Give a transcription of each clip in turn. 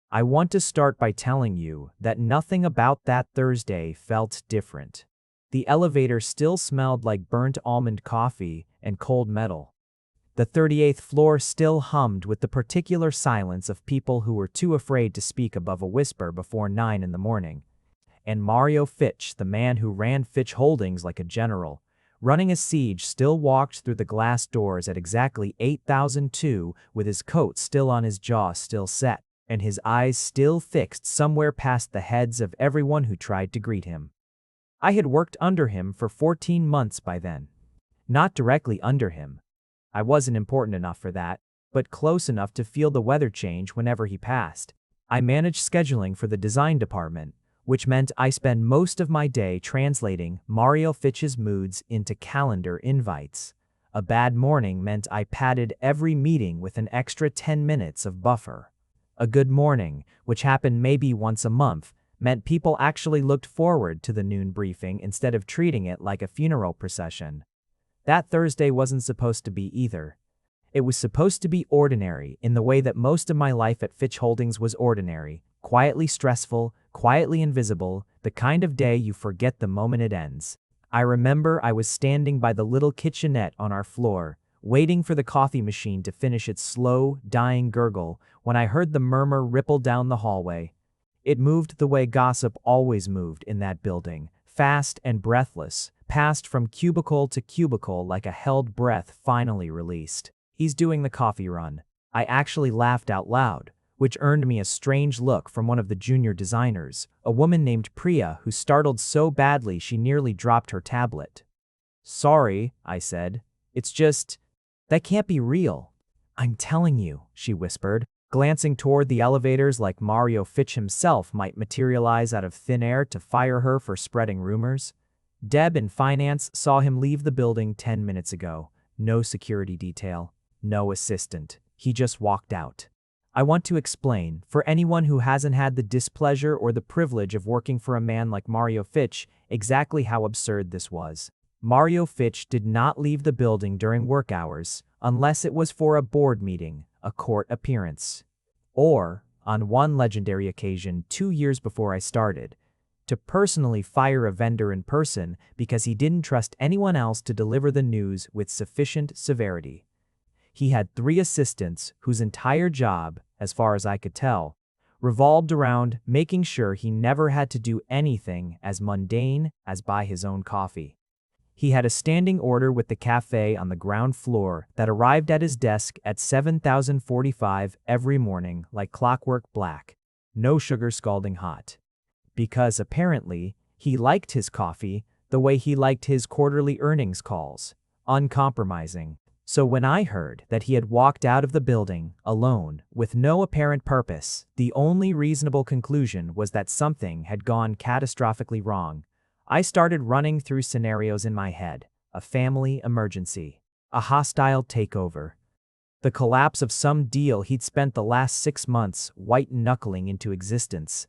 I want to start by telling you that nothing about that Thursday felt different. The elevator still smelled like burnt almond coffee and cold metal. The 38th floor still hummed with the particular silence of people who were too afraid to speak above a whisper before 9 in the morning. And Mario Fitch, the man who ran Fitch Holdings like a general, running a siege, still walked through the glass doors at exactly 8002 with his coat still on his jaw still set, and his eyes still fixed somewhere past the heads of everyone who tried to greet him. I had worked under him for 14 months by then. Not directly under him. I wasn't important enough for that, but close enough to feel the weather change whenever he passed. I managed scheduling for the design department, which meant I spent most of my day translating Mario Fitch's moods into calendar invites. A bad morning meant I padded every meeting with an extra 10 minutes of buffer. A good morning, which happened maybe once a month, meant people actually looked forward to the noon briefing instead of treating it like a funeral procession. That Thursday wasn't supposed to be either. It was supposed to be ordinary in the way that most of my life at Fitch Holdings was ordinary, quietly stressful, quietly invisible, the kind of day you forget the moment it ends. I remember I was standing by the little kitchenette on our floor, waiting for the coffee machine to finish its slow, dying gurgle when I heard the murmur ripple down the hallway. It moved the way gossip always moved in that building, fast and breathless, passed from cubicle to cubicle like a held breath finally released. "He's doing the coffee run." I actually laughed out loud, which earned me a strange look from one of the junior designers, a woman named Priya who startled so badly she nearly dropped her tablet. "Sorry," I said. "It's just, that can't be real." "I'm telling you," she whispered, glancing toward the elevators like Mario Fitch himself might materialize out of thin air to fire her for spreading rumors. Deb in finance saw him leave the building 10 minutes ago. No security detail, no assistant. He just walked out. I want to explain, for anyone who hasn't had the displeasure or the privilege of working for a man like Mario Fitch, exactly how absurd this was. Mario Fitch did not leave the building during work hours, unless it was for a board meeting, a court appearance. Or, on one legendary occasion 2 years before I started, to personally fire a vendor in person because he didn't trust anyone else to deliver the news with sufficient severity. He had 3 assistants whose entire job, as far as I could tell, revolved around making sure he never had to do anything as mundane as buy his own coffee. He had a standing order with the cafe on the ground floor that arrived at his desk at 7,045 every morning like clockwork black, no sugar scalding hot. Because apparently, he liked his coffee the way he liked his quarterly earnings calls, uncompromising. So when I heard that he had walked out of the building, alone, with no apparent purpose, the only reasonable conclusion was that something had gone catastrophically wrong. I started running through scenarios in my head: a family emergency, a hostile takeover, the collapse of some deal he'd spent the last 6 months white-knuckling into existence.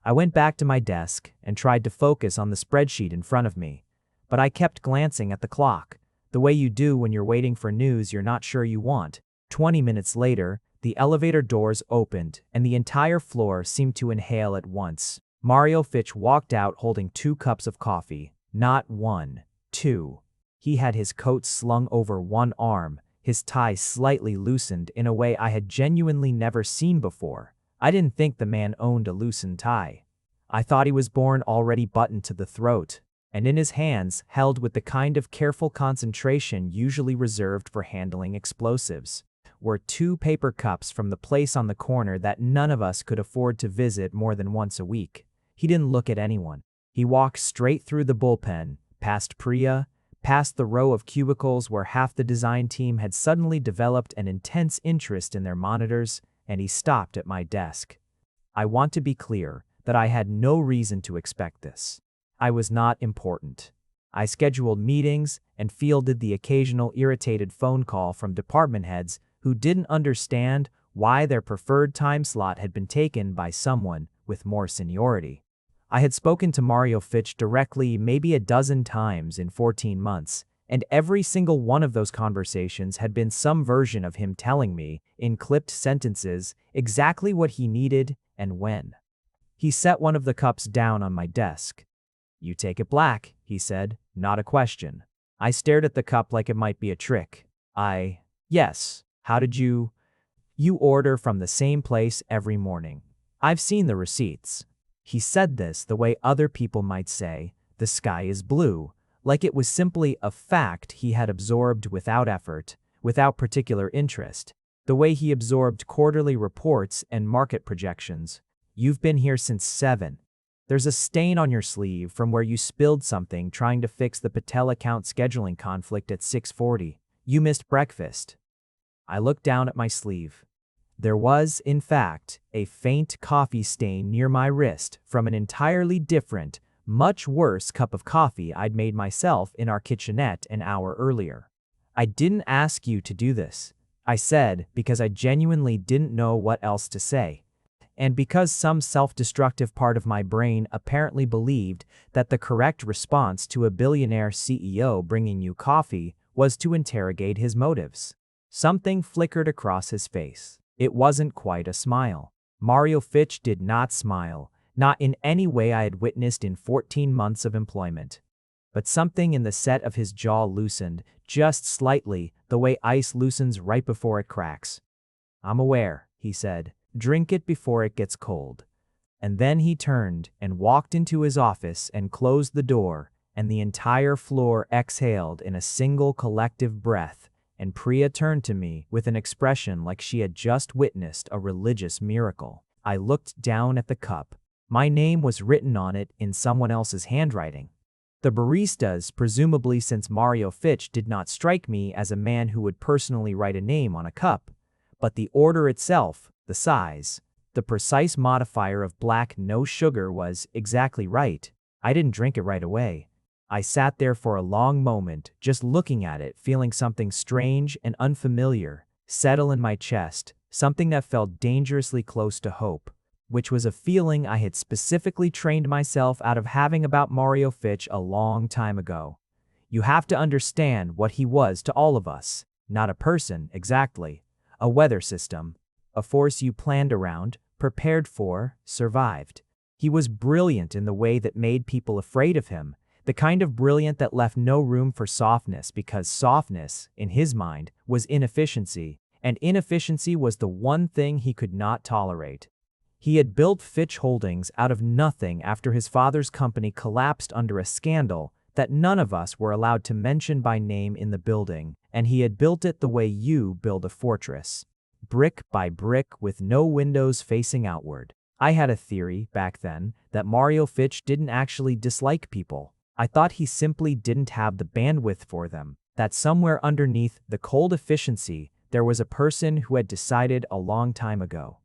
I went back to my desk and tried to focus on the spreadsheet in front of me, but I kept glancing at the clock, the way you do when you're waiting for news you're not sure you want. 20 minutes later, the elevator doors opened and the entire floor seemed to inhale at once. Mario Fitch walked out holding 2 cups of coffee, not 1, 2. He had his coat slung over one arm, his tie slightly loosened in a way I had genuinely never seen before. I didn't think the man owned a loosened tie. I thought he was born already buttoned to the throat, and in his hands, held with the kind of careful concentration usually reserved for handling explosives, were 2 paper cups from the place on the corner that none of us could afford to visit more than once a week. He didn't look at anyone. He walked straight through the bullpen, past Priya, past the row of cubicles where half the design team had suddenly developed an intense interest in their monitors, and he stopped at my desk. I want to be clear that I had no reason to expect this. I was not important. I scheduled meetings and fielded the occasional irritated phone call from department heads who didn't understand why their preferred time slot had been taken by someone with more seniority. I had spoken to Mario Fitch directly maybe a dozen times in 14 months, and every single one of those conversations had been some version of him telling me, in clipped sentences, exactly what he needed and when. He set one of the cups down on my desk. "You take it black," he said, not a question. I stared at the cup like it might be a trick. Yes. How did you? "You order from the same place every morning. I've seen the receipts." He said this the way other people might say, "The sky is blue," like it was simply a fact he had absorbed without effort, without particular interest, the way he absorbed quarterly reports and market projections. "You've been here since 7. There's a stain on your sleeve from where you spilled something trying to fix the Patel account scheduling conflict at 6:40. You missed breakfast." I looked down at my sleeve. There was, in fact, a faint coffee stain near my wrist from an entirely different, much worse cup of coffee I'd made myself in our kitchenette an hour earlier. "I didn't ask you to do this," I said, because I genuinely didn't know what else to say. And because some self-destructive part of my brain apparently believed that the correct response to a billionaire CEO bringing you coffee was to interrogate his motives. Something flickered across his face. It wasn't quite a smile. Mario Fitch did not smile, not in any way I had witnessed in 14 months of employment. But something in the set of his jaw loosened, just slightly, the way ice loosens right before it cracks. "I'm aware," he said. "Drink it before it gets cold." And then he turned and walked into his office and closed the door, and the entire floor exhaled in a single collective breath, and Priya turned to me with an expression like she had just witnessed a religious miracle. I looked down at the cup. My name was written on it in someone else's handwriting. The barista's, presumably, since Mario Fitch did not strike me as a man who would personally write a name on a cup. But the order itself, the size, the precise modifier of black no sugar was exactly right. I didn't drink it right away. I sat there for a long moment, just looking at it, feeling something strange and unfamiliar settle in my chest, something that felt dangerously close to hope, which was a feeling I had specifically trained myself out of having about Mario Fitch a long time ago. You have to understand what he was to all of us. Not a person, exactly. A weather system. A force you planned around, prepared for, survived. He was brilliant in the way that made people afraid of him. The kind of brilliant that left no room for softness, because softness, in his mind, was inefficiency, and inefficiency was the one thing he could not tolerate. He had built Fitch Holdings out of nothing after his father's company collapsed under a scandal that none of us were allowed to mention by name in the building, and he had built it the way you build a fortress. Brick by brick with no windows facing outward. I had a theory, back then, that Mario Fitch didn't actually dislike people. I thought he simply didn't have the bandwidth for them, that somewhere underneath the cold efficiency there was a person who had decided a long time ago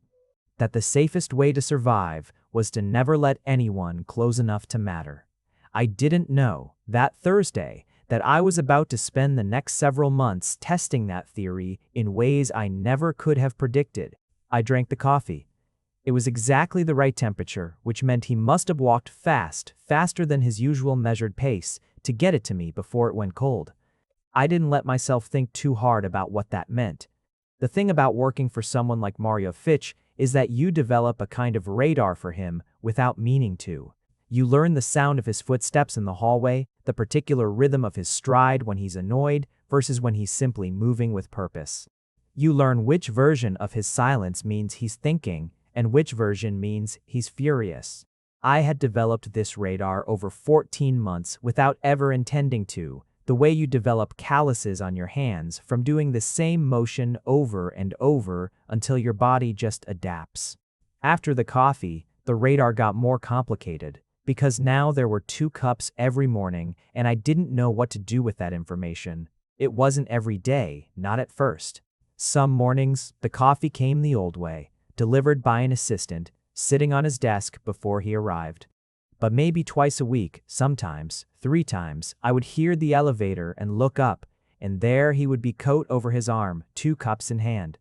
that the safest way to survive was to never let anyone close enough to matter. I didn't know, that Thursday, that I was about to spend the next several months testing that theory in ways I never could have predicted. I drank the coffee. It was exactly the right temperature, which meant he must have walked fast, faster than his usual measured pace, to get it to me before it went cold. I didn't let myself think too hard about what that meant. The thing about working for someone like Mario Fitch is that you develop a kind of radar for him without meaning to. You learn the sound of his footsteps in the hallway, the particular rhythm of his stride when he's annoyed versus when he's simply moving with purpose. You learn which version of his silence means he's thinking, and which version means he's furious. I had developed this radar over 14 months without ever intending to, the way you develop calluses on your hands from doing the same motion over and over until your body just adapts. After the coffee, the radar got more complicated, because now there were 2 cups every morning and I didn't know what to do with that information. It wasn't every day, not at first. Some mornings, the coffee came the old way, delivered by an assistant, sitting on his desk before he arrived. But maybe twice a week, sometimes 3 times, I would hear the elevator and look up, and there he would be, coat over his arm, 2 cups in hand.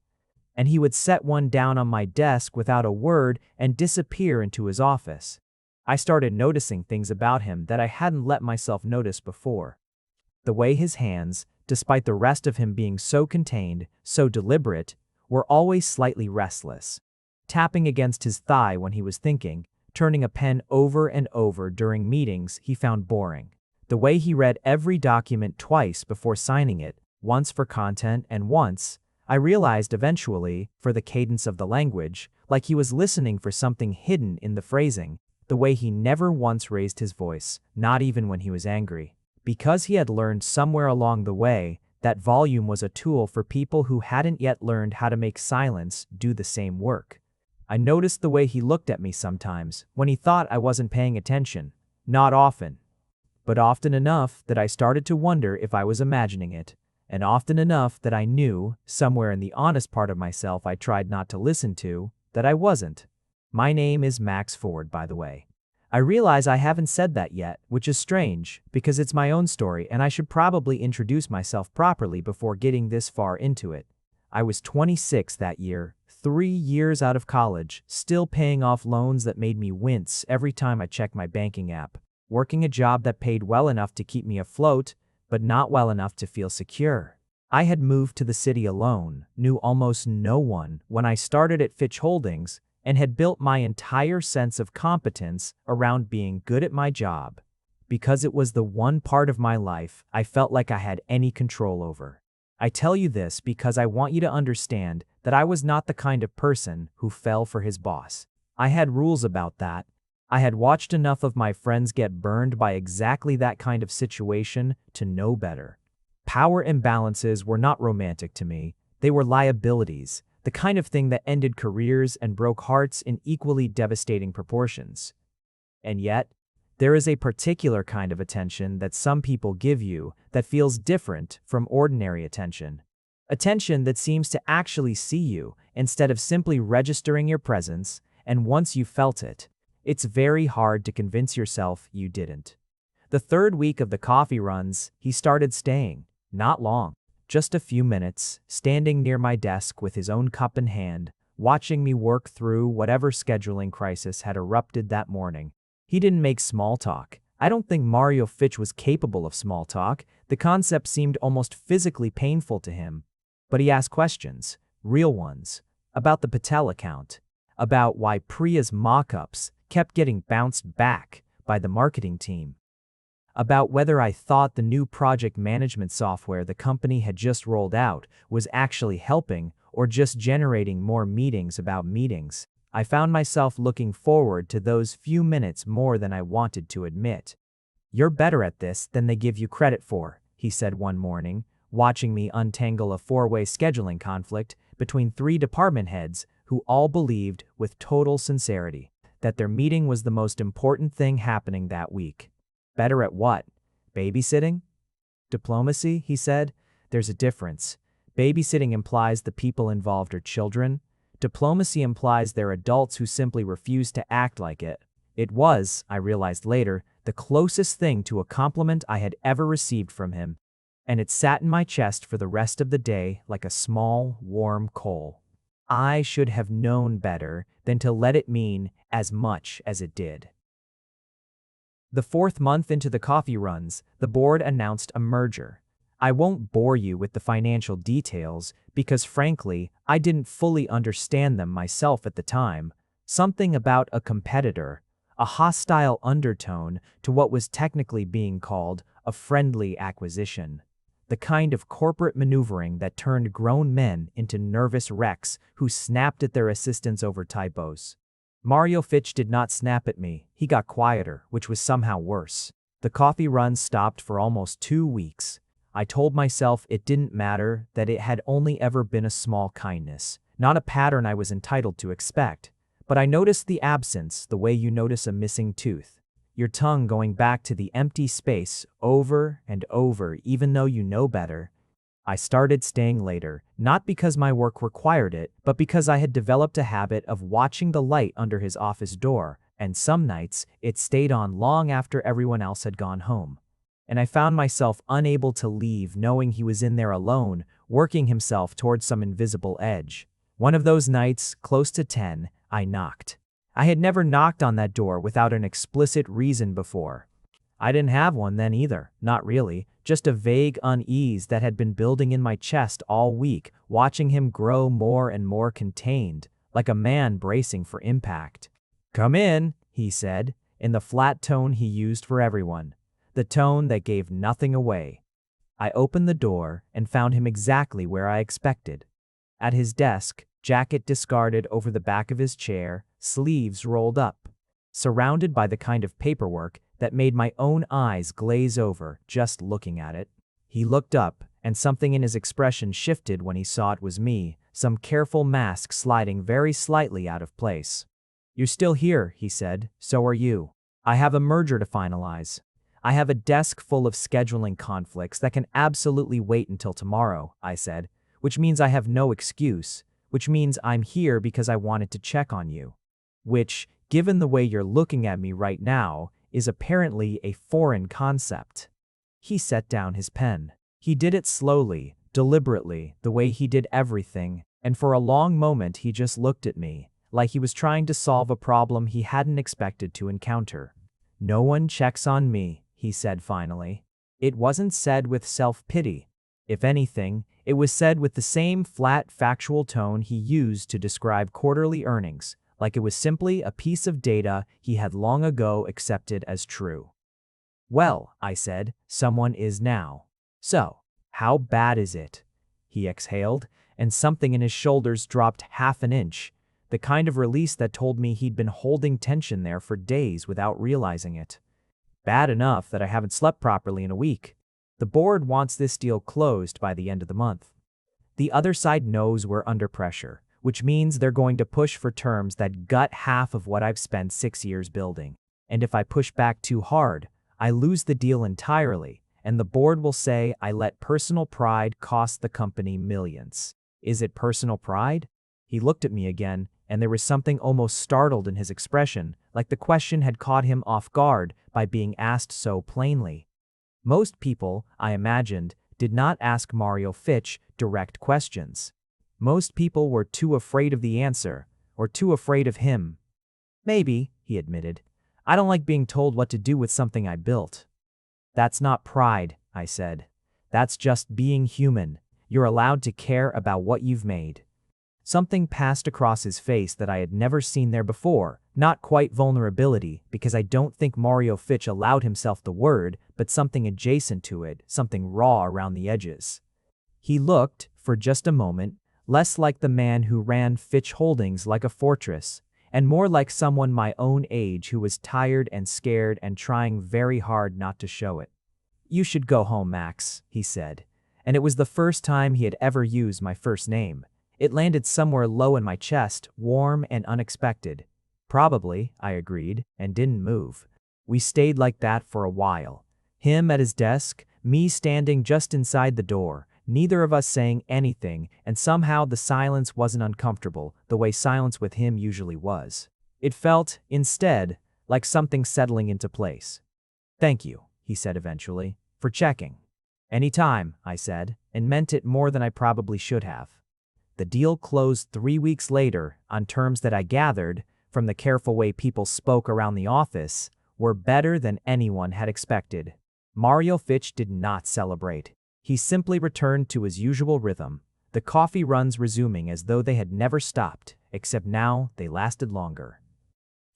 And he would set one down on my desk without a word and disappear into his office. I started noticing things about him that I hadn't let myself notice before. The way his hands, despite the rest of him being so contained, so deliberate, were always slightly restless. tapping against his thigh when he was thinking, turning a pen over and over during meetings he found boring. The way he read every document twice before signing it, once for content and once, I realized eventually, for the cadence of the language, like he was listening for something hidden in the phrasing, the way he never once raised his voice, not even when he was angry. Because he had learned somewhere along the way that volume was a tool for people who hadn't yet learned how to make silence do the same work. I noticed the way he looked at me sometimes when he thought I wasn't paying attention. Not often, but often enough that I started to wonder if I was imagining it, and often enough that I knew, somewhere in the honest part of myself I tried not to listen to, that I wasn't. My name is Max Ford, by the way. I realize I haven't said that yet, which is strange, because it's my own story and I should probably introduce myself properly before getting this far into it. I was 26 that year, 3 years out of college, still paying off loans that made me wince every time I checked my banking app, working a job that paid well enough to keep me afloat, but not well enough to feel secure. I had moved to the city alone, knew almost no one when I started at Fitch Holdings, and had built my entire sense of competence around being good at my job, because it was the one part of my life I felt like I had any control over. I tell you this because I want you to understand that I was not the kind of person who fell for his boss. I had rules about that. I had watched enough of my friends get burned by exactly that kind of situation to know better. Power imbalances were not romantic to me, they were liabilities, the kind of thing that ended careers and broke hearts in equally devastating proportions. And yet, there is a particular kind of attention that some people give you that feels different from ordinary attention. Attention that seems to actually see you instead of simply registering your presence, and once you felt it, it's very hard to convince yourself you didn't. The third week of the coffee runs, he started staying. Not long. Just a few minutes, standing near my desk with his own cup in hand, watching me work through whatever scheduling crisis had erupted that morning. He didn't make small talk. I don't think Mario Fitch was capable of small talk. The concept seemed almost physically painful to him. But he asked questions, real ones, about the Patel account, about why Priya's mock-ups kept getting bounced back by the marketing team, about whether I thought the new project management software the company had just rolled out was actually helping or just generating more meetings about meetings. I found myself looking forward to those few minutes more than I wanted to admit. "You're better at this than they give you credit for," he said one morning, watching me untangle a four-way scheduling conflict between 3 department heads who all believed, with total sincerity, that their meeting was the most important thing happening that week. "Better at what? Babysitting? Diplomacy," he said. "There's a difference. Babysitting implies the people involved are children. Diplomacy implies they're adults who simply refuse to act like it." It was, I realized later, the closest thing to a compliment I had ever received from him, and it sat in my chest for the rest of the day like a small, warm coal. I should have known better than to let it mean as much as it did. The 4th month into the coffee runs, the board announced a merger. I won't bore you with the financial details because, frankly, I didn't fully understand them myself at the time. Something about a competitor, a hostile undertone to what was technically being called a friendly acquisition. The kind of corporate maneuvering that turned grown men into nervous wrecks who snapped at their assistants over typos. Mario Fitch did not snap at me. He got quieter, which was somehow worse. The coffee run stopped for almost 2 weeks. I told myself it didn't matter, that it had only ever been a small kindness, not a pattern I was entitled to expect. But I noticed the absence the way you notice a missing tooth. Your tongue going back to the empty space over and over even though you know better. I started staying later, not because my work required it, but because I had developed a habit of watching the light under his office door, and some nights it stayed on long after everyone else had gone home. And I found myself unable to leave knowing he was in there alone, working himself towards some invisible edge. One of those nights, close to 10, I knocked. I had never knocked on that door without an explicit reason before. I didn't have one then either, not really, just a vague unease that had been building in my chest all week, watching him grow more and more contained, like a man bracing for impact. "Come in," he said, in the flat tone he used for everyone, the tone that gave nothing away. I opened the door and found him exactly where I expected. At his desk, jacket discarded over the back of his chair, sleeves rolled up, surrounded by the kind of paperwork that made my own eyes glaze over just looking at it. He looked up, and something in his expression shifted when he saw it was me, some careful mask sliding very slightly out of place. "You're still here," he said, "so are you. I have a merger to finalize. I have a desk full of scheduling conflicts that can absolutely wait until tomorrow," I said, "which means I have no excuse, which means I'm here because I wanted to check on you. Which, given the way you're looking at me right now, is apparently a foreign concept." He set down his pen. He did it slowly, deliberately, the way he did everything, and for a long moment he just looked at me, like he was trying to solve a problem he hadn't expected to encounter. "No one checks on me," he said finally. It wasn't said with self-pity. If anything, it was said with the same flat, factual tone he used to describe quarterly earnings, like it was simply a piece of data he had long ago accepted as true. "Well," I said, "someone is now. So, how bad is it?" He exhaled, and something in his shoulders dropped half an inch, the kind of release that told me he'd been holding tension there for days without realizing it. "Bad enough that I haven't slept properly in a week. The board wants this deal closed by the end of the month. The other side knows we're under pressure, which means they're going to push for terms that gut half of what I've spent 6 years building. And if I push back too hard, I lose the deal entirely, and the board will say I let personal pride cost the company millions. Is it personal pride?" He looked at me again, and there was something almost startled in his expression, like the question had caught him off guard by being asked so plainly. Most people, I imagined, did not ask Mario Fitch direct questions. Most people were too afraid of the answer, or too afraid of him. "Maybe," he admitted. "I don't like being told what to do with something I built." "That's not pride," I said. "That's just being human. You're allowed to care about what you've made." Something passed across his face that I had never seen there before, not quite vulnerability, because I don't think Mario Fitch allowed himself the word, but something adjacent to it, something raw around the edges. He looked, for just a moment, less like the man who ran Fitch Holdings like a fortress, and more like someone my own age who was tired and scared and trying very hard not to show it. "You should go home, Max," he said, and it was the first time he had ever used my first name. It landed somewhere low in my chest, warm and unexpected. "Probably," I agreed, and didn't move. We stayed like that for a while. Him at his desk, me standing just inside the door, neither of us saying anything, and somehow the silence wasn't uncomfortable, the way silence with him usually was. It felt, instead, like something settling into place. "Thank you," he said eventually, "for checking." "Anytime," I said, and meant it more than I probably should have. The deal closed 3 weeks later on terms that I gathered, from the careful way people spoke around the office, were better than anyone had expected. Mario Fitch did not celebrate. He simply returned to his usual rhythm, the coffee runs resuming as though they had never stopped, except now they lasted longer.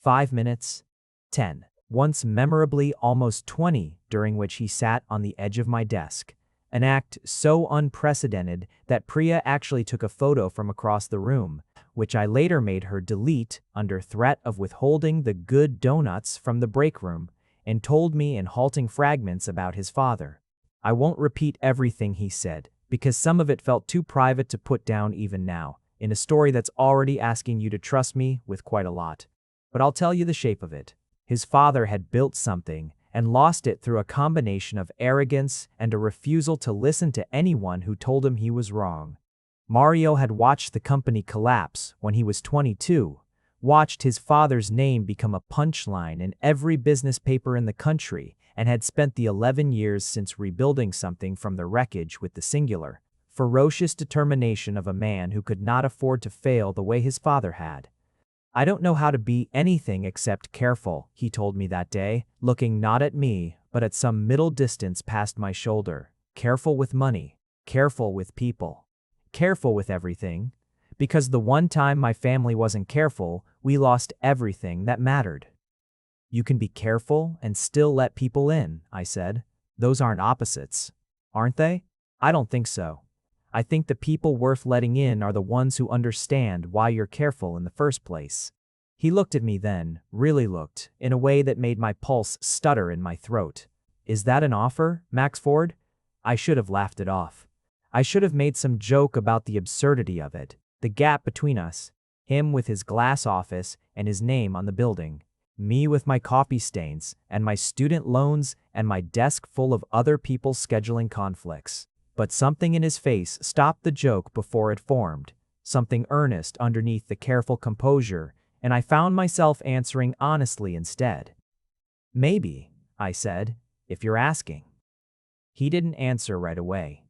5 minutes, 10, once memorably almost 20, during which he sat on the edge of my desk. An act so unprecedented that Priya actually took a photo from across the room, which I later made her delete under threat of withholding the good donuts from the break room, and told me in halting fragments about his father. I won't repeat everything he said, because some of it felt too private to put down even now, in a story that's already asking you to trust me with quite a lot. But I'll tell you the shape of it. His father had built something, and lost it through a combination of arrogance and a refusal to listen to anyone who told him he was wrong. Mario had watched the company collapse when he was 22, watched his father's name become a punchline in every business paper in the country, and had spent the 11 years since rebuilding something from the wreckage with the singular, ferocious determination of a man who could not afford to fail the way his father had. "I don't know how to be anything except careful," he told me that day, looking not at me, but at some middle distance past my shoulder. "Careful with money, careful with people, careful with everything, Because the one time my family wasn't careful, we lost everything that mattered. You can be careful and still let people in, I said. Those aren't opposites, aren't they? I don't think so. I think the people worth letting in are the ones who understand why you're careful in the first place. He looked at me then, really looked, in a way that made my pulse stutter in my throat. Is that an offer, Max Ford? I should have laughed it off. I should have made some joke about the absurdity of it, the gap between us, him with his glass office and his name on the building, me with my coffee stains and my student loans and my desk full of other people's scheduling conflicts. But something in his face stopped the joke before it formed, something earnest underneath the careful composure, and I found myself answering honestly instead. Maybe, I said, if you're asking. He didn't answer right away.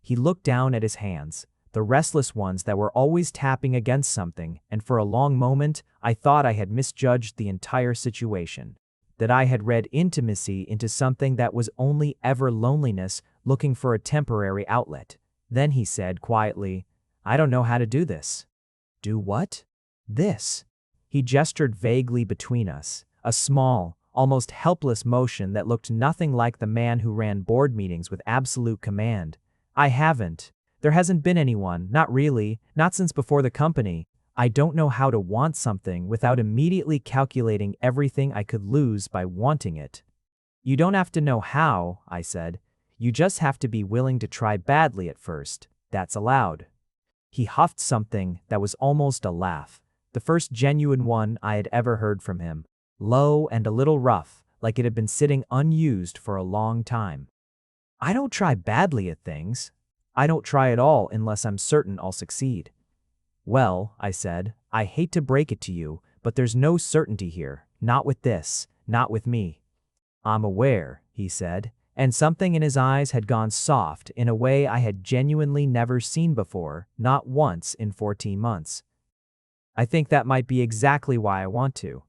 He looked down at his hands, the restless ones that were always tapping against something, and for a long moment, I thought I had misjudged the entire situation, that I had read intimacy into something that was only ever loneliness looking for a temporary outlet. Then he said quietly, I don't know how to do this. Do what? This. He gestured vaguely between us, a small, almost helpless motion that looked nothing like the man who ran board meetings with absolute command. I haven't. There hasn't been anyone, not really, not since before the company. I don't know how to want something without immediately calculating everything I could lose by wanting it. You don't have to know how, I said. You just have to be willing to try badly at first. That's allowed. He huffed something that was almost a laugh, the first genuine one I had ever heard from him, low and a little rough, like it had been sitting unused for a long time. I don't try badly at things. I don't try at all unless I'm certain I'll succeed. Well, I said, I hate to break it to you, but there's no certainty here, not with this, not with me. I'm aware, he said, and something in his eyes had gone soft in a way I had genuinely never seen before, not once in 14 months. I think that might be exactly why I want to.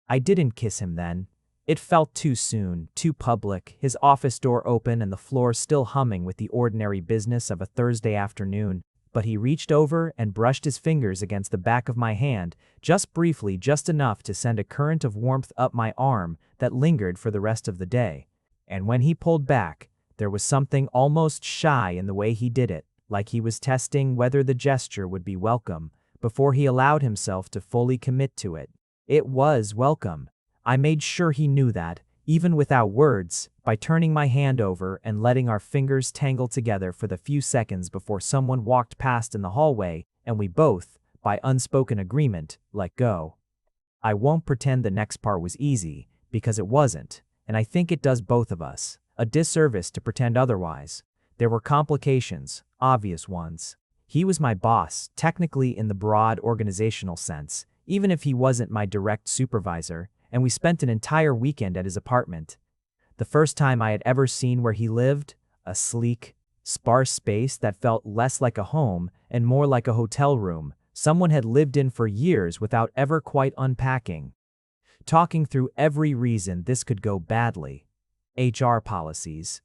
I didn't kiss him then. It felt too soon, too public, his office door open and the floor still humming with the ordinary business of a Thursday afternoon, but he reached over and brushed his fingers against the back of my hand, just briefly, just enough to send a current of warmth up my arm that lingered for the rest of the day. And when he pulled back, there was something almost shy in the way he did it, like he was testing whether the gesture would be welcome, before he allowed himself to fully commit to it. It was welcome. I made sure he knew that, even without words, by turning my hand over and letting our fingers tangle together for the few seconds before someone walked past in the hallway, and we both, by unspoken agreement, let go. I won't pretend the next part was easy, because it wasn't, and I think it does both of us a disservice to pretend otherwise. There were complications, obvious ones. He was my boss, technically in the broad organizational sense, even if he wasn't my direct supervisor, and we spent an entire weekend at his apartment. The first time I had ever seen where he lived, a sleek, sparse space that felt less like a home and more like a hotel room someone had lived in for years without ever quite unpacking. Talking through every reason this could go badly. HR policies.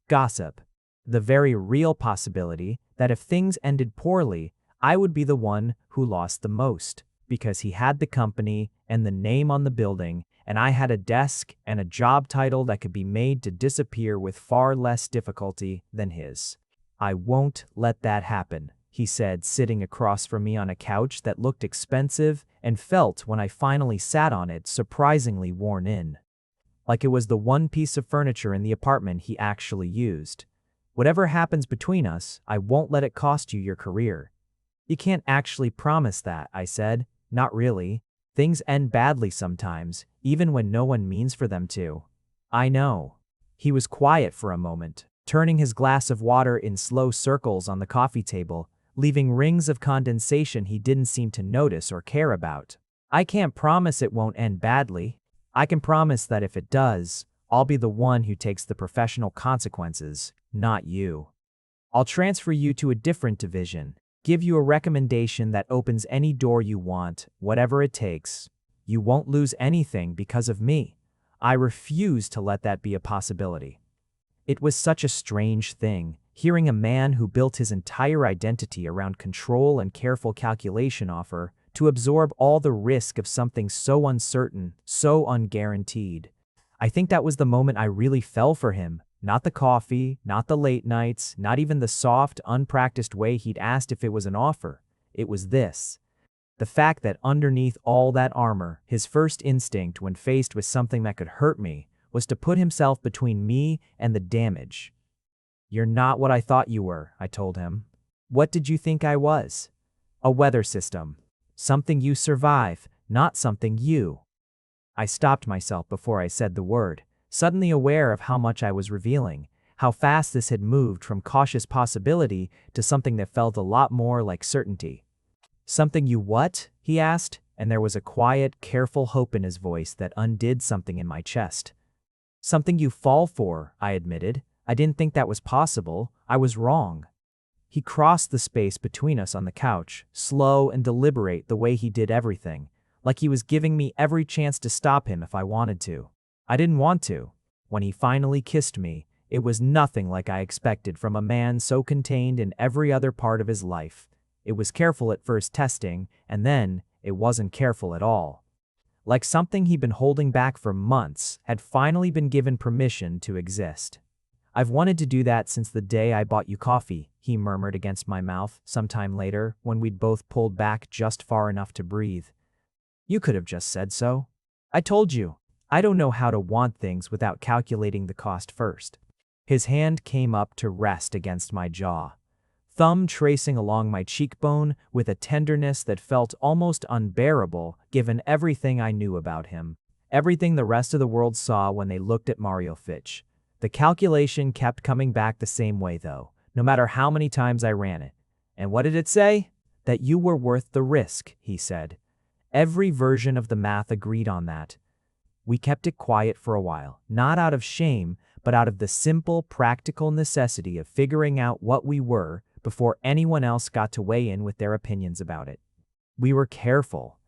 Gossip. The very real possibility that if things ended poorly, I would be the one who lost the most, because he had the company and the name on the building, and I had a desk and a job title that could be made to disappear with far less difficulty than his. I won't let that happen, he said, sitting across from me on a couch that looked expensive and felt, when I finally sat on it, surprisingly worn in. Like it was the one piece of furniture in the apartment he actually used. Whatever happens between us, I won't let it cost you your career. You can't actually promise that, I said. Not really. Things end badly sometimes, even when no one means for them to. I know. He was quiet for a moment, turning his glass of water in slow circles on the coffee table, leaving rings of condensation he didn't seem to notice or care about. I can't promise it won't end badly. I can promise that if it does, I'll be the one who takes the professional consequences, not you. I'll transfer you to a different division. Give you a recommendation that opens any door you want, whatever it takes. You won't lose anything because of me. I refuse to let that be a possibility. It was such a strange thing. Hearing a man who built his entire identity around control and careful calculation offer to absorb all the risk of something so uncertain, so unguaranteed. I think that was the moment I really fell for him. Not the coffee, not the late nights, not even the soft, unpracticed way he'd asked if it was an offer. It was this. The fact that underneath all that armor, his first instinct when faced with something that could hurt me was to put himself between me and the damage. "You're not what I thought you were," I told him. "What did you think I was?" "A weather system. Something you survive, not something you." I stopped myself before I said the word, suddenly aware of how much I was revealing, how fast this had moved from cautious possibility to something that felt a lot more like certainty. "Something you what?" he asked, and there was a quiet, careful hope in his voice that undid something in my chest. "Something you fall for," I admitted. "I didn't think that was possible. I was wrong." He crossed the space between us on the couch, slow and deliberate the way he did everything, like he was giving me every chance to stop him if I wanted to. I didn't want to. When he finally kissed me, it was nothing like I expected from a man so contained in every other part of his life. It was careful at first testing, and then it wasn't careful at all. Like something he'd been holding back for months had finally been given permission to exist. "I've wanted to do that since the day I bought you coffee," he murmured against my mouth sometime later when we'd both pulled back just far enough to breathe. "You could have just said so. I told you. I don't know how to want things without calculating the cost first." His hand came up to rest against my jaw, thumb tracing along my cheekbone with a tenderness that felt almost unbearable given everything I knew about him, everything the rest of the world saw when they looked at Mario Fitch. The calculation kept coming back the same way though, no matter how many times I ran it. "And what did it say?" "That you were worth the risk," he said. Every version of the math agreed on that. We kept it quiet for a while, not out of shame, but out of the simple, practical necessity of figuring out what we were before anyone else got to weigh in with their opinions about it. We were careful,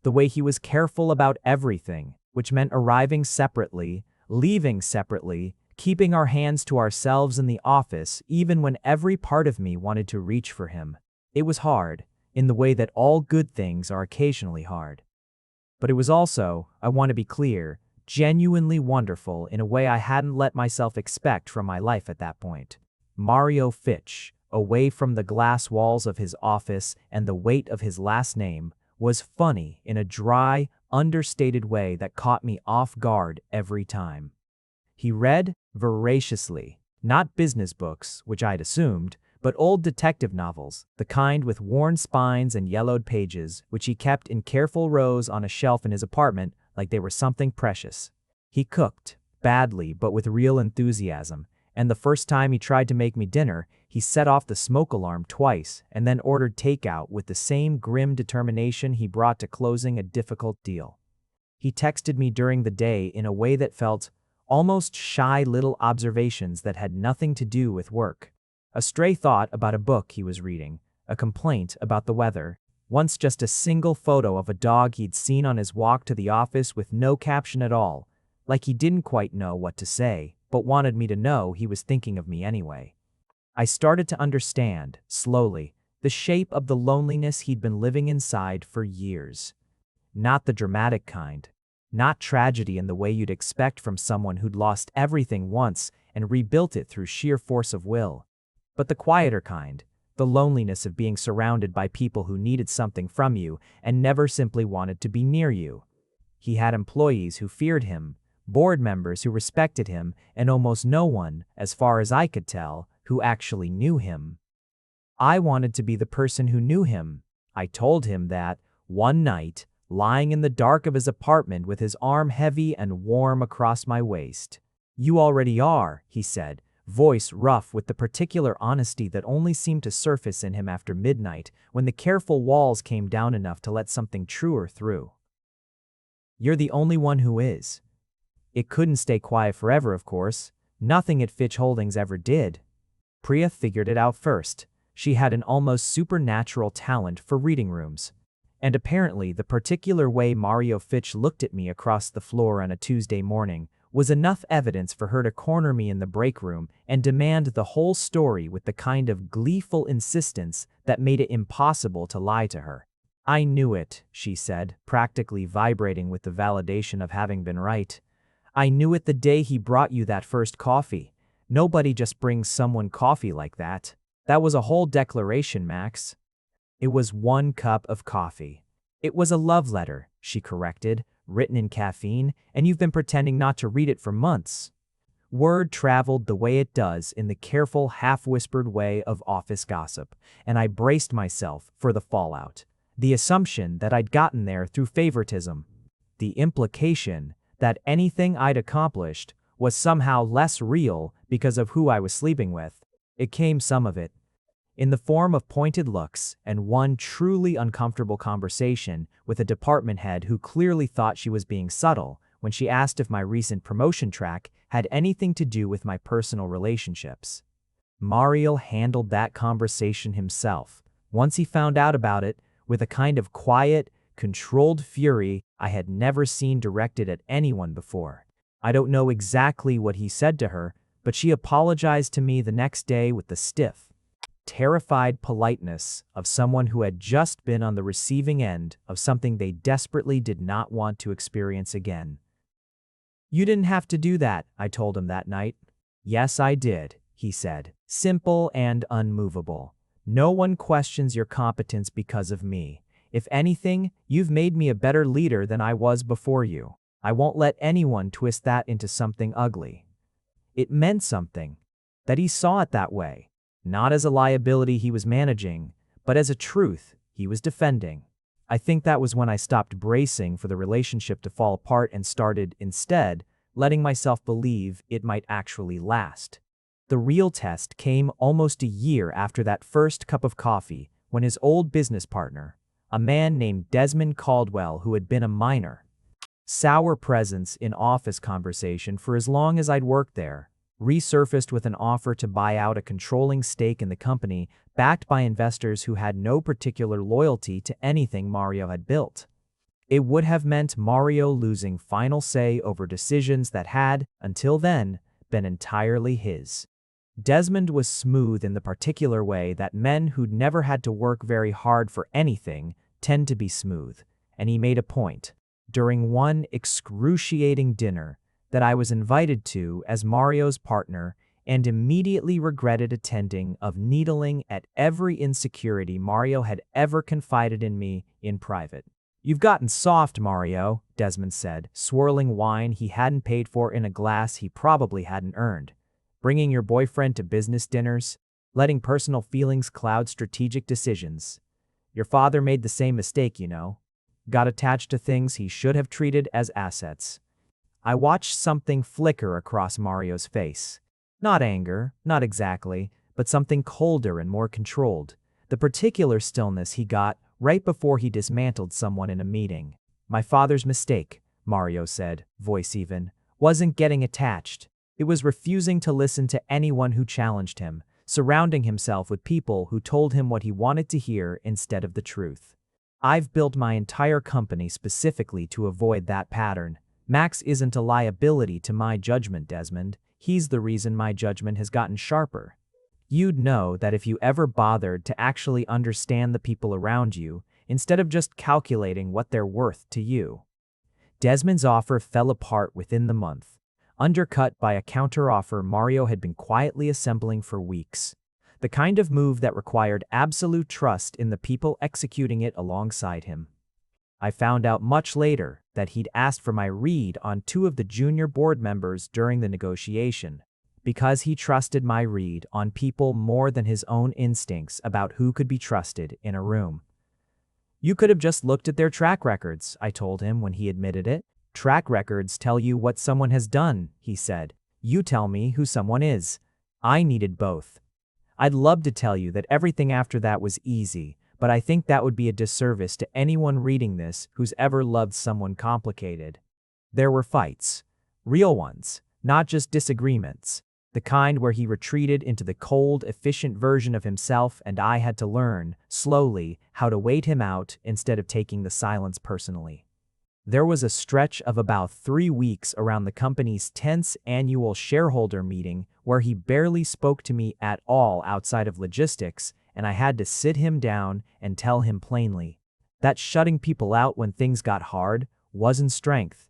the way he was careful about everything, which meant arriving separately, leaving separately, keeping our hands to ourselves in the office even when every part of me wanted to reach for him. It was hard, in the way that all good things are occasionally hard. But it was also, I want to be clear, genuinely wonderful in a way I hadn't let myself expect from my life at that point. Mario Fitch, away from the glass walls of his office and the weight of his last name, was funny in a dry, understated way that caught me off guard every time. He read voraciously, not business books, which I'd assumed, but old detective novels, the kind with worn spines and yellowed pages, which he kept in careful rows on a shelf in his apartment like they were something precious. He cooked, badly but with real enthusiasm, and the first time he tried to make me dinner, he set off the smoke alarm twice and then ordered takeout with the same grim determination he brought to closing a difficult deal. He texted me during the day in a way that felt almost shy little observations that had nothing to do with work. A stray thought about a book he was reading, a complaint about the weather, once just a single photo of a dog he'd seen on his walk to the office with no caption at all, like he didn't quite know what to say, but wanted me to know he was thinking of me anyway. I started to understand, slowly, the shape of the loneliness he'd been living inside for years. Not the dramatic kind, not tragedy in the way you'd expect from someone who'd lost everything once and rebuilt it through sheer force of will, but the quieter kind, the loneliness of being surrounded by people who needed something from you and never simply wanted to be near you. He had employees who feared him, board members who respected him, and almost no one, as far as I could tell, who actually knew him. I wanted to be the person who knew him. I told him that, one night, lying in the dark of his apartment with his arm heavy and warm across my waist. "You already are," he said, voice rough with the particular honesty that only seemed to surface in him after midnight when the careful walls came down enough to let something truer through. "You're the only one who is." It couldn't stay quiet forever, of course. Nothing at Fitch Holdings ever did. Priya figured it out first. She had an almost supernatural talent for reading rooms. And apparently the particular way Mario Fitch looked at me across the floor on a Tuesday morning was enough evidence for her to corner me in the break room and demand the whole story with the kind of gleeful insistence that made it impossible to lie to her. "I knew it," she said, practically vibrating with the validation of having been right. "I knew it the day he brought you that first coffee. Nobody just brings someone coffee like that. That was a whole declaration, Max." "It was 1 cup of coffee." "It was a love letter," she corrected, "written in caffeine, and you've been pretending not to read it for months." Word traveled the way it does in the careful, half-whispered way of office gossip, and I braced myself for the fallout. The assumption that I'd gotten there through favoritism. The implication that anything I'd accomplished was somehow less real because of who I was sleeping with. It came some of it in the form of pointed looks and one truly uncomfortable conversation with a department head who clearly thought she was being subtle when she asked if my recent promotion track had anything to do with my personal relationships. Mario handled that conversation himself, once he found out about it, with a kind of quiet, controlled fury I had never seen directed at anyone before. I don't know exactly what he said to her, but she apologized to me the next day with the stiff, terrified politeness of someone who had just been on the receiving end of something they desperately did not want to experience again. "You didn't have to do that," I told him that night. "Yes, I did," he said, simple and unmovable. "No one questions your competence because of me. If anything, you've made me a better leader than I was before you. I won't let anyone twist that into something ugly." It meant something, that he saw it that way. Not as a liability he was managing, but as a truth he was defending. I think that was when I stopped bracing for the relationship to fall apart and started, instead, letting myself believe it might actually last. The real test came almost a year after that first cup of coffee, when his old business partner, a man named Desmond Caldwell who had been a minor, sour presence in office conversation for as long as I'd worked there, resurfaced with an offer to buy out a controlling stake in the company, backed by investors who had no particular loyalty to anything Mario had built. It would have meant Mario losing final say over decisions that had, until then, been entirely his. Desmond was smooth in the particular way that men who'd never had to work very hard for anything tend to be smooth, and he made a point, during one excruciating dinner, that I was invited to as Mario's partner and immediately regretted attending, of needling at every insecurity Mario had ever confided in me in private. "You've gotten soft, Mario," Desmond said, swirling wine he hadn't paid for in a glass he probably hadn't earned. "Bringing your boyfriend to business dinners, letting personal feelings cloud strategic decisions. Your father made the same mistake, you know. Got attached to things he should have treated as assets." I watched something flicker across Mario's face. Not anger, not exactly, but something colder and more controlled. The particular stillness he got right before he dismantled someone in a meeting. "My father's mistake," Mario said, voice even, "wasn't getting attached. It was refusing to listen to anyone who challenged him, surrounding himself with people who told him what he wanted to hear instead of the truth. I've built my entire company specifically to avoid that pattern. Max isn't a liability to my judgment, Desmond. He's the reason my judgment has gotten sharper. You'd know that if you ever bothered to actually understand the people around you, instead of just calculating what they're worth to you." Desmond's offer fell apart within the month, undercut by a counteroffer Mario had been quietly assembling for weeks. The kind of move that required absolute trust in the people executing it alongside him. I found out much later that he'd asked for my read on 2 of the junior board members during the negotiation, because he trusted my read on people more than his own instincts about who could be trusted in a room. "You could have just looked at their track records," I told him when he admitted it. "Track records tell you what someone has done," he said. "You tell me who someone is." I needed both. I'd love to tell you that everything after that was easy, but I think that would be a disservice to anyone reading this who's ever loved someone complicated. There were fights. Real ones, not just disagreements. The kind where he retreated into the cold, efficient version of himself and I had to learn, slowly, how to wait him out instead of taking the silence personally. There was a stretch of about 3 weeks around the company's tense annual shareholder meeting where he barely spoke to me at all outside of logistics, and I had to sit him down and tell him plainly that shutting people out when things got hard wasn't strength.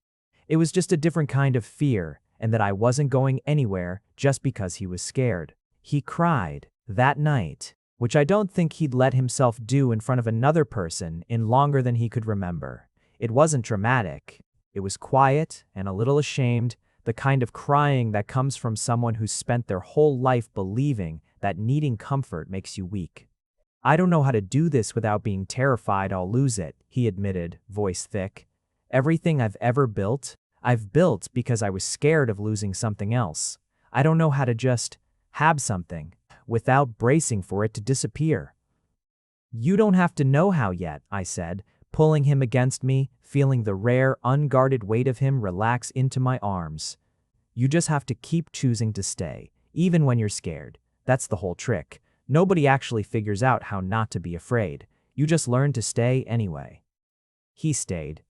It was just a different kind of fear, and that I wasn't going anywhere just because he was scared. He cried that night, which I don't think he'd let himself do in front of another person in longer than he could remember. It wasn't dramatic. It was quiet and a little ashamed, the kind of crying that comes from someone who's spent their whole life believing that needing comfort makes you weak. "I don't know how to do this without being terrified I'll lose it," he admitted, voice thick. "Everything I've ever built, I've built because I was scared of losing something else. I don't know how to just have something without bracing for it to disappear." "You don't have to know how yet," I said, pulling him against me, feeling the rare, unguarded weight of him relax into my arms. "You just have to keep choosing to stay, even when you're scared. That's the whole trick. Nobody actually figures out how not to be afraid. You just learn to stay anyway." He stayed.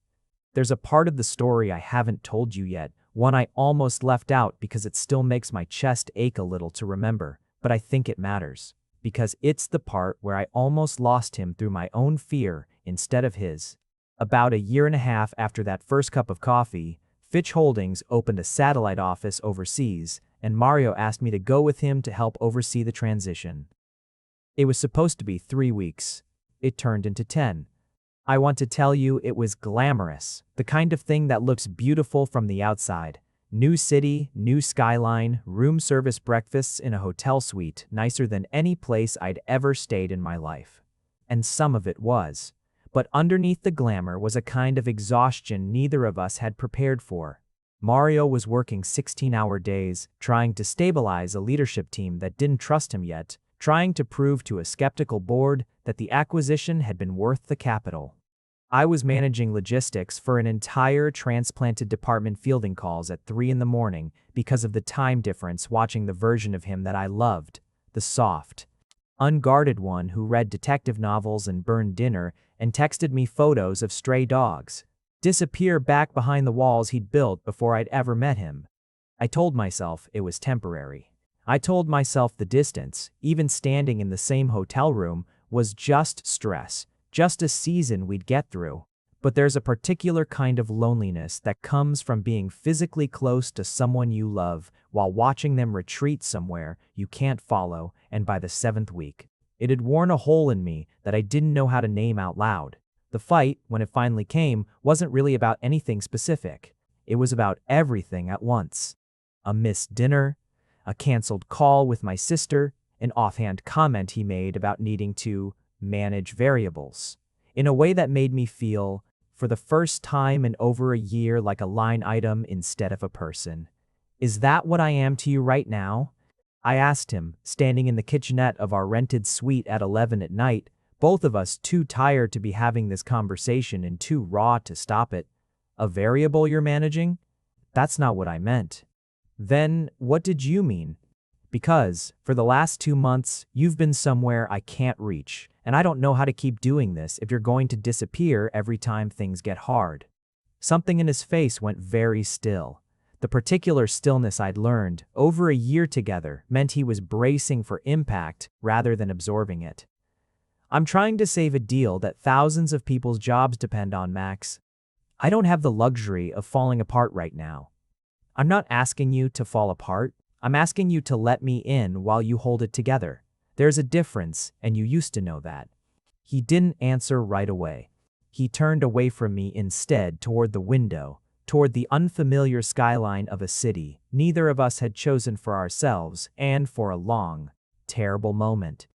There's a part of the story I haven't told you yet, one I almost left out because it still makes my chest ache a little to remember, but I think it matters, because it's the part where I almost lost him through my own fear instead of his. About a year and a half after that first cup of coffee, Fitch Holdings opened a satellite office overseas, and Mario asked me to go with him to help oversee the transition. It was supposed to be 3 weeks. It turned into 10. I want to tell you it was glamorous, the kind of thing that looks beautiful from the outside. New city, new skyline, room service breakfasts in a hotel suite, nicer than any place I'd ever stayed in my life. And some of it was. But underneath the glamour was a kind of exhaustion neither of us had prepared for. Mario was working 16-hour days, trying to stabilize a leadership team that didn't trust him yet, trying to prove to a skeptical board that the acquisition had been worth the capital. I was managing logistics for an entire transplanted department fielding calls at 3 in the morning because of the time difference, watching the version of him that I loved, the soft, unguarded one who read detective novels and burned dinner and texted me photos of stray dogs disappear back behind the walls he'd built before I'd ever met him. I told myself it was temporary. I told myself the distance, even standing in the same hotel room, was just stress, just a season we'd get through. But there's a particular kind of loneliness that comes from being physically close to someone you love while watching them retreat somewhere you can't follow, and by the 7th week, it had worn a hole in me that I didn't know how to name out loud. The fight, when it finally came, wasn't really about anything specific. It was about everything at once. A missed dinner, a canceled call with my sister, an offhand comment he made about needing to manage variables in a way that made me feel, for the first time in over a year, like a line item instead of a person. "Is that what I am to you right now?" I asked him, standing in the kitchenette of our rented suite at 11 at night, both of us too tired to be having this conversation and too raw to stop it. "A variable you're managing?" "That's not what I meant." "Then what did you mean?" "Because, for the last 2 months, you've been somewhere I can't reach, and I don't know how to keep doing this if you're going to disappear every time things get hard." Something in his face went very still. The particular stillness I'd learned, over a year together, meant he was bracing for impact rather than absorbing it. "I'm trying to save a deal that thousands of people's jobs depend on, Max. I don't have the luxury of falling apart right now." "I'm not asking you to fall apart. I'm asking you to let me in while you hold it together. There's a difference, and you used to know that." He didn't answer right away. He turned away from me instead, toward the window, toward the unfamiliar skyline of a city neither of us had chosen for ourselves, and for a long, terrible moment,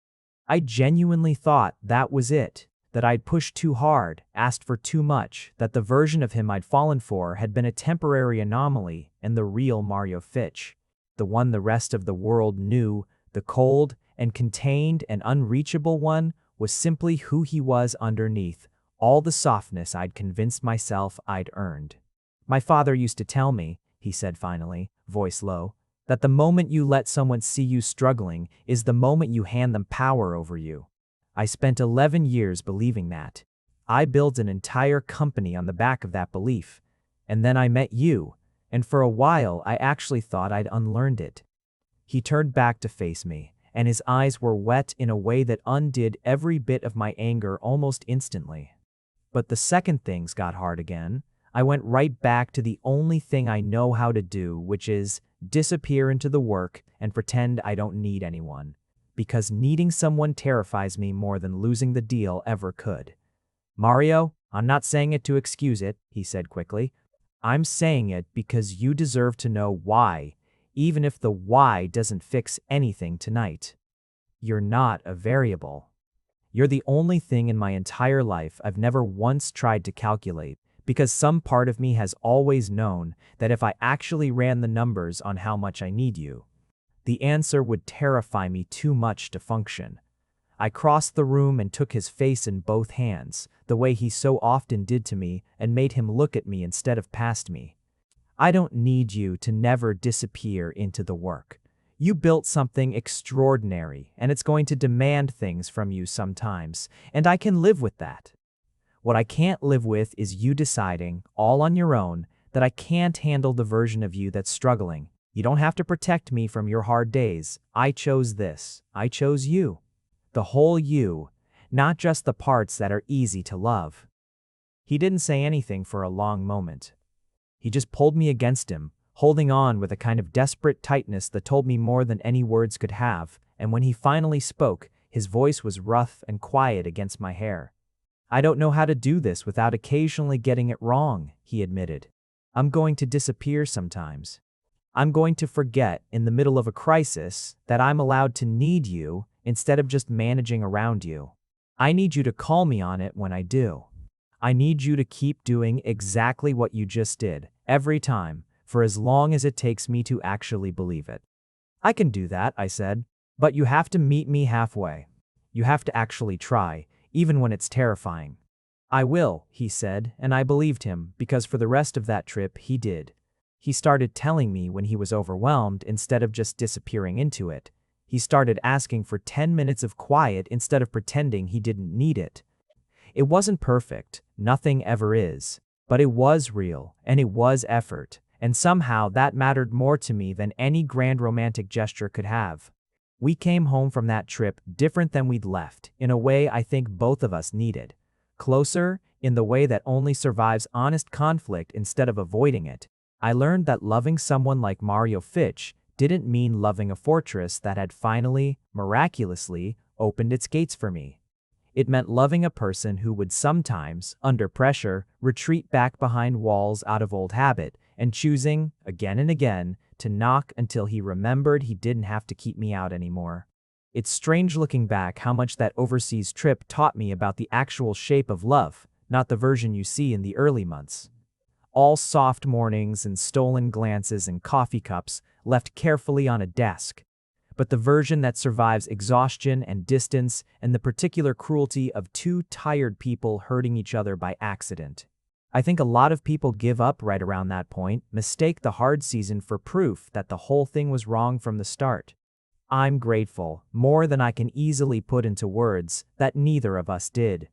I genuinely thought that was it, that I'd pushed too hard, asked for too much, that the version of him I'd fallen for had been a temporary anomaly, and the real Mario Fitch, the one the rest of the world knew, the cold and contained and unreachable one, was simply who he was underneath, all the softness I'd convinced myself I'd earned. "My father used to tell me," he said finally, voice low, "that the moment you let someone see you struggling is the moment you hand them power over you. I spent 11 years believing that. I built an entire company on the back of that belief. And then I met you, and for a while I actually thought I'd unlearned it." He turned back to face me, and his eyes were wet in a way that undid every bit of my anger almost instantly. But the second things got hard again, I went right back to the only thing I know how to do, which is disappear into the work and pretend I don't need anyone. Because needing someone terrifies me more than losing the deal ever could. "Mario, I'm not saying it to excuse it," he said quickly. "I'm saying it because you deserve to know why, even if the why doesn't fix anything tonight. You're not a variable. You're the only thing in my entire life I've never once tried to calculate, because some part of me has always known that if I actually ran the numbers on how much I need you, the answer would terrify me too much to function." I crossed the room and took his face in both hands, the way he so often did to me, and made him look at me instead of past me. "I don't need you to never disappear into the work. You built something extraordinary, and it's going to demand things from you sometimes, and I can live with that. What I can't live with is you deciding, all on your own, that I can't handle the version of you that's struggling. You don't have to protect me from your hard days. I chose this. I chose you. The whole you, not just the parts that are easy to love." He didn't say anything for a long moment. He just pulled me against him, holding on with a kind of desperate tightness that told me more than any words could have, and when he finally spoke, his voice was rough and quiet against my hair. "I don't know how to do this without occasionally getting it wrong," he admitted. "I'm going to disappear sometimes. I'm going to forget, in the middle of a crisis, that I'm allowed to need you instead of just managing around you. I need you to call me on it when I do. I need you to keep doing exactly what you just did, every time, for as long as it takes me to actually believe it." "I can do that," I said, "but you have to meet me halfway. You have to actually try, even when it's terrifying." "I will," he said, and I believed him, because for the rest of that trip he did. He started telling me when he was overwhelmed instead of just disappearing into it. He started asking for 10 minutes of quiet instead of pretending he didn't need it. It wasn't perfect, nothing ever is, but it was real, and it was effort, and somehow that mattered more to me than any grand romantic gesture could have. We came home from that trip different than we'd left, in a way I think both of us needed. Closer, in the way that only survives honest conflict instead of avoiding it. I learned that loving someone like Mario Fitch didn't mean loving a fortress that had finally, miraculously, opened its gates for me. It meant loving a person who would sometimes, under pressure, retreat back behind walls out of old habit, and choosing, again and again, to knock until he remembered he didn't have to keep me out anymore. It's strange looking back how much that overseas trip taught me about the actual shape of love, not the version you see in the early months. All soft mornings and stolen glances and coffee cups left carefully on a desk, but the version that survives exhaustion and distance and the particular cruelty of two tired people hurting each other by accident. I think a lot of people give up right around that point, mistake the hard season for proof that the whole thing was wrong from the start. I'm grateful, more than I can easily put into words, that neither of us did.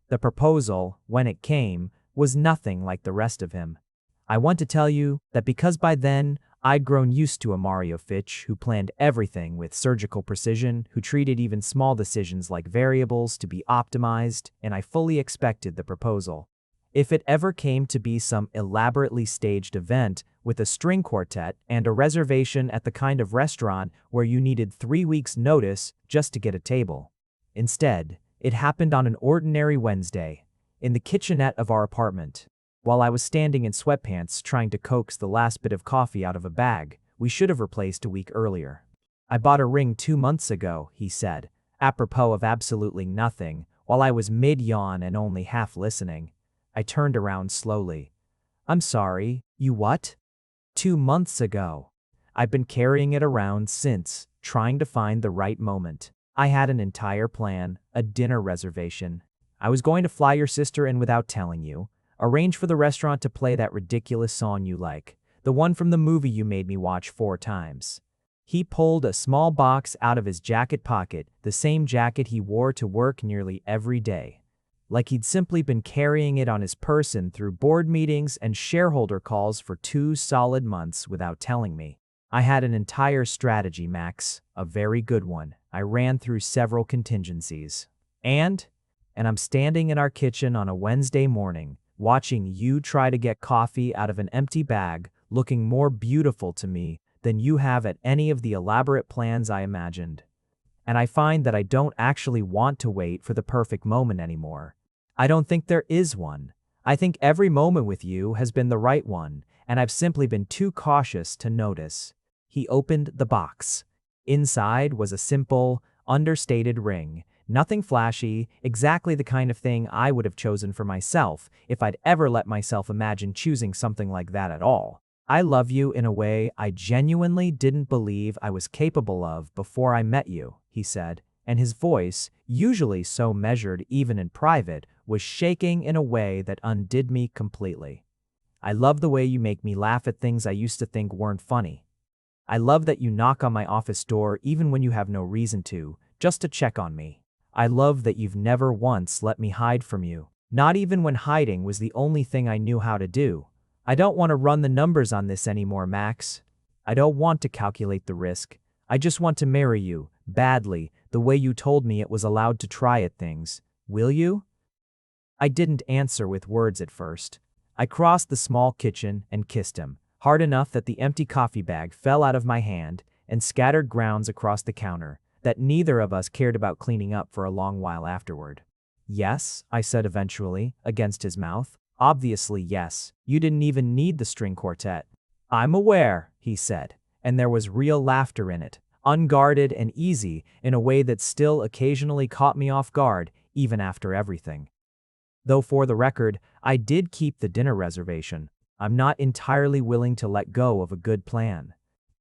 The proposal, when it came, was nothing like the rest of him. I want to tell you that because by then, I'd grown used to a Mario Fitch who planned everything with surgical precision, who treated even small decisions like variables to be optimized, and I fully expected the proposal. If it ever came to be some elaborately staged event with a string quartet and a reservation at the kind of restaurant where you needed 3 weeks' notice just to get a table. Instead, it happened on an ordinary Wednesday, in the kitchenette of our apartment. While I was standing in sweatpants trying to coax the last bit of coffee out of a bag we should have replaced a week earlier. "I bought a ring 2 months ago," he said, apropos of absolutely nothing, while I was mid-yawn and only half listening. I turned around slowly. "I'm sorry, you what?" 2 months ago. I've been carrying it around since, trying to find the right moment. I had an entire plan, a dinner reservation. I was going to fly your sister in without telling you, arrange for the restaurant to play that ridiculous song you like, the one from the movie you made me watch 4 times. He pulled a small box out of his jacket pocket, the same jacket he wore to work nearly every day. like he'd simply been carrying it on his person through board meetings and shareholder calls for 2 solid months without telling me. I had an entire strategy, Max, a very good one. I ran through several contingencies. And I'm standing in our kitchen on a Wednesday morning, watching you try to get coffee out of an empty bag, looking more beautiful to me than you have at any of the elaborate plans I imagined. And I find that I don't actually want to wait for the perfect moment anymore. I don't think there is one. I think every moment with you has been the right one, and I've simply been too cautious to notice. He opened the box. Inside was a simple, understated ring. Nothing flashy, exactly the kind of thing I would have chosen for myself if I'd ever let myself imagine choosing something like that at all. I love you in a way I genuinely didn't believe I was capable of before I met you, he said, and his voice, usually so measured even in private, was shaking in a way that undid me completely. I love the way you make me laugh at things I used to think weren't funny. I love that you knock on my office door even when you have no reason to, just to check on me. I love that you've never once let me hide from you, not even when hiding was the only thing I knew how to do. I don't want to run the numbers on this anymore, Max. I don't want to calculate the risk. I just want to marry you, badly, the way you told me it was allowed to try at things. Will you? I didn't answer with words at first. I crossed the small kitchen and kissed him, hard enough that the empty coffee bag fell out of my hand and scattered grounds across the counter that neither of us cared about cleaning up for a long while afterward. Yes, I said eventually, against his mouth. Obviously, yes. You didn't even need the string quartet. I'm aware, he said, and there was real laughter in it, unguarded and easy in a way that still occasionally caught me off guard, even after everything. Though for the record, I did keep the dinner reservation. I'm not entirely willing to let go of a good plan.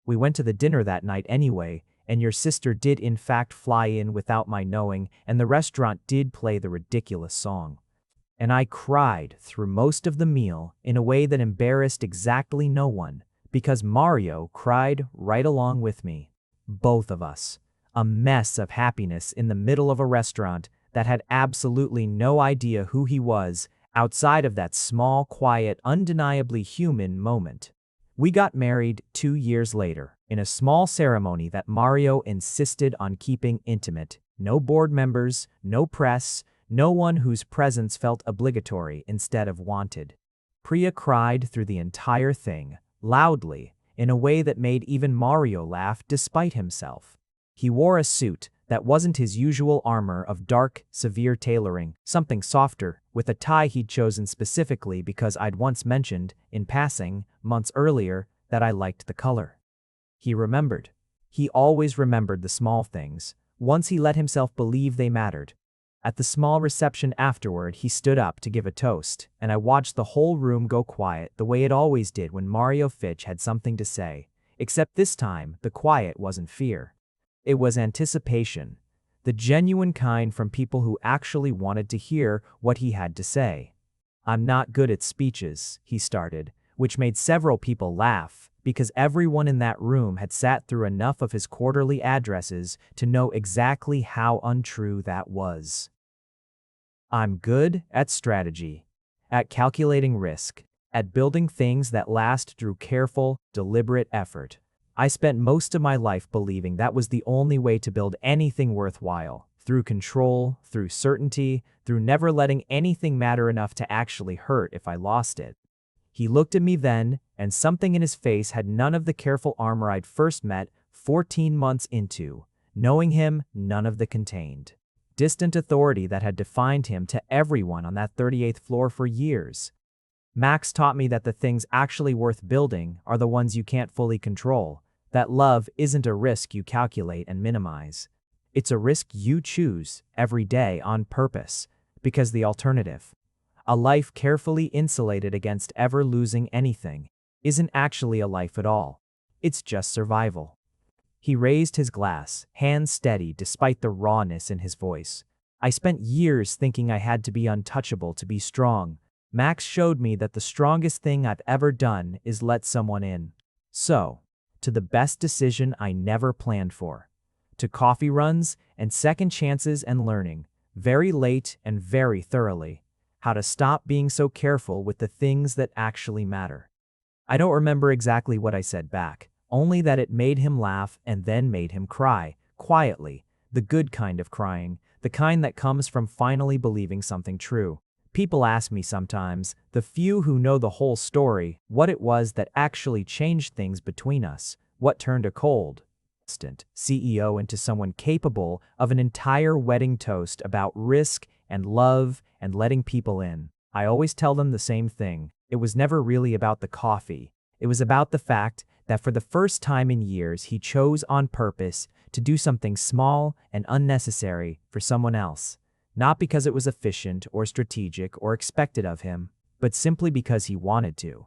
We went to the dinner that night anyway, and your sister did in fact fly in without my knowing, and the restaurant did play the ridiculous song. And I cried through most of the meal in a way that embarrassed exactly no one, because Mario cried right along with me. Both of us. A mess of happiness in the middle of a restaurant that had absolutely no idea who he was outside of that small, quiet, undeniably human moment. We got married 2 years later, in a small ceremony that Mario insisted on keeping intimate. No board members, no press, no one whose presence felt obligatory instead of wanted. Priya cried through the entire thing, loudly, in a way that made even Mario laugh despite himself. He wore a suit that wasn't his usual armor of dark, severe tailoring, something softer, with a tie he'd chosen specifically because I'd once mentioned, in passing, months earlier, that I liked the color. He remembered. He always remembered the small things, once he let himself believe they mattered. At the small reception afterward, he stood up to give a toast, and I watched the whole room go quiet the way it always did when Mario Fitch had something to say, except this time the quiet wasn't fear. It was anticipation, the genuine kind from people who actually wanted to hear what he had to say. I'm not good at speeches, he started, which made several people laugh, because everyone in that room had sat through enough of his quarterly addresses to know exactly how untrue that was. I'm good at strategy, at calculating risk, at building things that last through careful, deliberate effort. I spent most of my life believing that was the only way to build anything worthwhile, through control, through certainty, through never letting anything matter enough to actually hurt if I lost it. He looked at me then, and something in his face had none of the careful armor I'd first met 14 months into. Knowing him, none of the contained. Distant authority that had defined him to everyone on that 38th floor for years. Max taught me that the things actually worth building are the ones you can't fully control, that love isn't a risk you calculate and minimize. It's a risk you choose every day on purpose, because the alternative, a life carefully insulated against ever losing anything, isn't actually a life at all. It's just survival. He raised his glass, hands steady despite the rawness in his voice. I spent years thinking I had to be untouchable to be strong. Max showed me that the strongest thing I've ever done is let someone in. So, to the best decision I never planned for. To coffee runs and second chances and learning. very late and very thoroughly. How to stop being so careful with the things that actually matter. I don't remember exactly what I said back, only that it made him laugh and then made him cry, quietly, the good kind of crying, the kind that comes from finally believing something true. People ask me sometimes, the few who know the whole story, what it was that actually changed things between us, what turned a cold, distant CEO into someone capable of an entire wedding toast about risk and love and letting people in. I always tell them the same thing. It was never really about the coffee. It was about the fact that for the first time in years, he chose on purpose to do something small and unnecessary for someone else. Not because it was efficient or strategic or expected of him, but simply because he wanted to.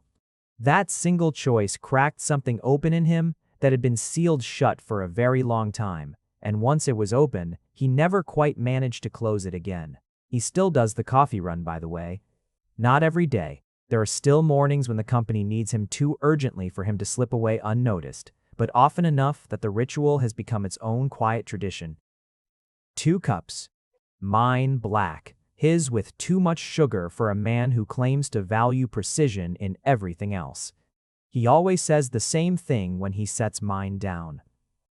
That single choice cracked something open in him that had been sealed shut for a very long time, and once it was open, he never quite managed to close it again. He still does the coffee run, by the way. Not every day. There are still mornings when the company needs him too urgently for him to slip away unnoticed, but often enough that the ritual has become its own quiet tradition. 2 cups. Mine black, his with too much sugar for a man who claims to value precision in everything else. He always says the same thing when he sets mine down.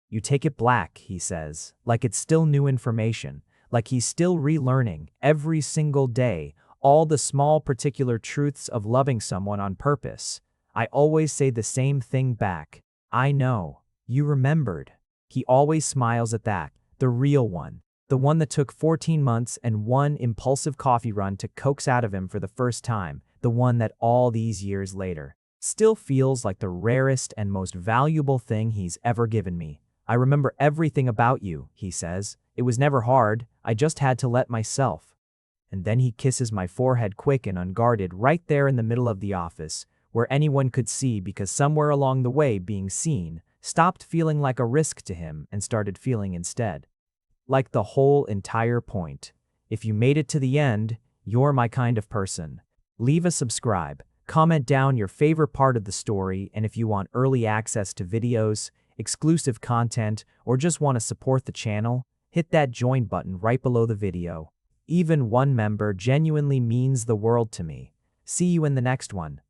You take it black, he says, like it's still new information, like he's still relearning every single day all the small particular truths of loving someone on purpose. I always say the same thing back. I know. You remembered. He always smiles at that, the real one. The one that took 14 months and one impulsive coffee run to coax out of him for the first time, the one that all these years later still feels like the rarest and most valuable thing he's ever given me. I remember everything about you, he says. It was never hard, I just had to let myself. And then he kisses my forehead quick and unguarded right there in the middle of the office, where anyone could see because somewhere along the way being seen stopped feeling like a risk to him and started feeling instead like the whole entire point. If you made it to the end, you're my kind of person. Leave a subscribe, comment down your favorite part of the story, and if you want early access to videos, exclusive content, or just want to support the channel, hit that join button right below the video. Even one member genuinely means the world to me. See you in the next one.